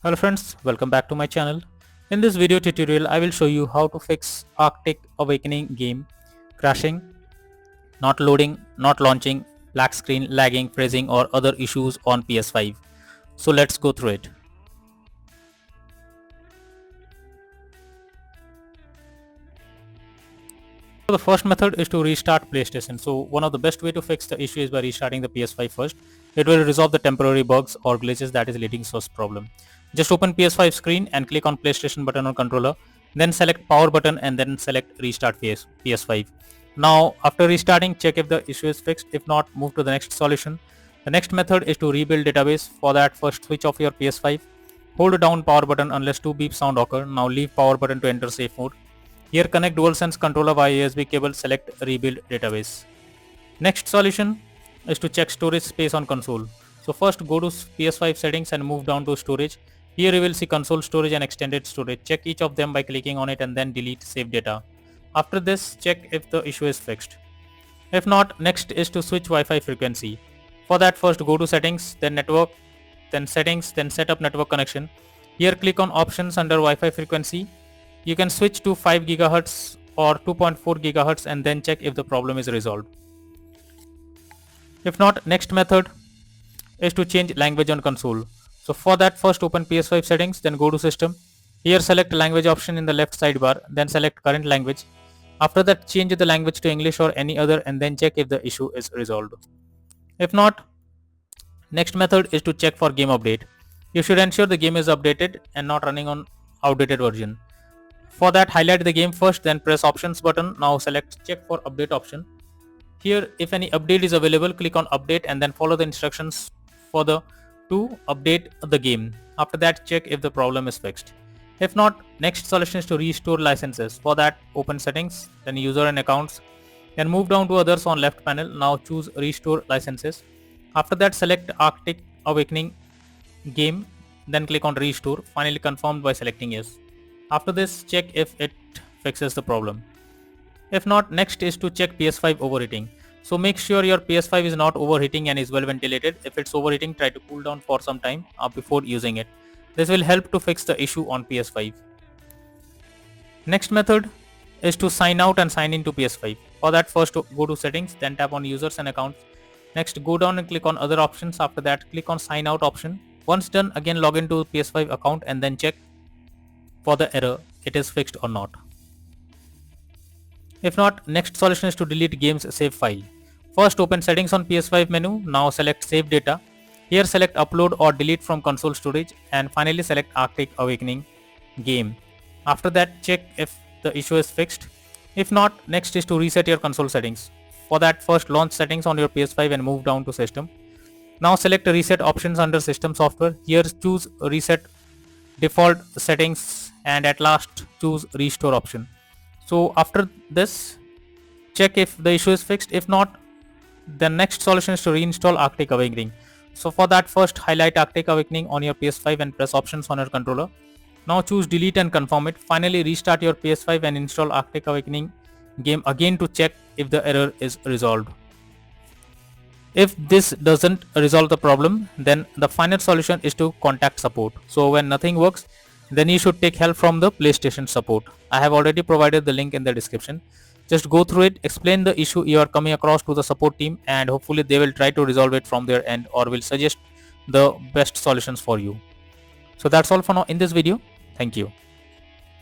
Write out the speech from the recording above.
Hello friends, welcome back to my channel. In this video tutorial, I will show you how to fix Arctic Awakening game crashing, not loading, not launching, black screen, lagging, freezing or other issues on PS5. So let's go through it. So the first method is to restart PlayStation. So one of the best way to fix the issue is by restarting the PS5 first. It will resolve the temporary bugs or glitches that is leading to this problem. Just open PS5 screen and click on PlayStation button on controller. Then select power button and then select restart PS5. Now after restarting, check if the issue is fixed. If not, move to the next solution. The next method is to rebuild database. For that, first switch off your PS5. Hold down power button unless two beep sound occur. Now leave power button to enter safe mode. Here connect DualSense controller via USB cable, select rebuild database. Next solution is to check storage space on console. So first go to PS5 settings and move down to storage. Here you will see console storage and extended storage. Check each of them by clicking on it and then delete save data. After this, check if the issue is fixed. If not, next is to switch Wi-Fi frequency. For that, first go to settings, then network, then settings, then set up network connection. Here click on options under Wi-Fi frequency. You can switch to 5 GHz or 2.4 GHz and then check if the problem is resolved. If not, next method is to change language on console. So for that, first open PS5 settings, then go to system. Here select language option in the left sidebar, then select current language. After that, change the language to English or any other and then check if the issue is resolved. If not, next method is to check for game update. You should ensure the game is updated and not running on outdated version. For that, highlight the game first, then press options button. Now select check for update option. Here, if any update is available, click on update and then follow the instructions for the to update the game. After that, check if the problem is fixed. If not, next solution is to restore licenses. For that, open settings, then user and accounts, then move down to others on left panel. Now choose restore licenses. After that, select Arctic Awakening game, then click on restore. Finally confirmed by selecting yes. After this, check if it fixes the problem. If not, next is to check PS5 overheating. So make sure your PS5 is not overheating and is well ventilated. If it's overheating, try to cool down for some time before using it. This will help to fix the issue on PS5. Next method is to sign out and sign into PS5. For that, first go to settings, then tap on users and accounts. Next, go down and click on other options. After that, click on sign out option. Once done, again log into PS5 account and then check for the error it is fixed or not. If not, next solution is to delete game's save file. First open settings on PS5 menu, now select save data. Here select upload or delete from console storage and finally select Arctic Awakening game. After that, check if the issue is fixed. If not, next is to reset your console settings. For that, first launch settings on your PS5 and move down to system. Now select reset options under system software. Here choose reset default settings and at last choose restore option. So after this, check if the issue is fixed. If not, the next solution is to reinstall Arctic Awakening. So for that, first highlight Arctic Awakening on your PS5 and press options on your controller. Now choose delete and confirm it. Finally restart your PS5 and install Arctic Awakening game again to check if the error is resolved. If this doesn't resolve the problem, then the final solution is to contact support. So when nothing works, then you should take help from the PlayStation support. I have already provided the link in the description. Just go through it, explain the issue you are coming across to the support team and hopefully they will try to resolve it from their end or will suggest the best solutions for you. So that's all for now in this video. Thank you.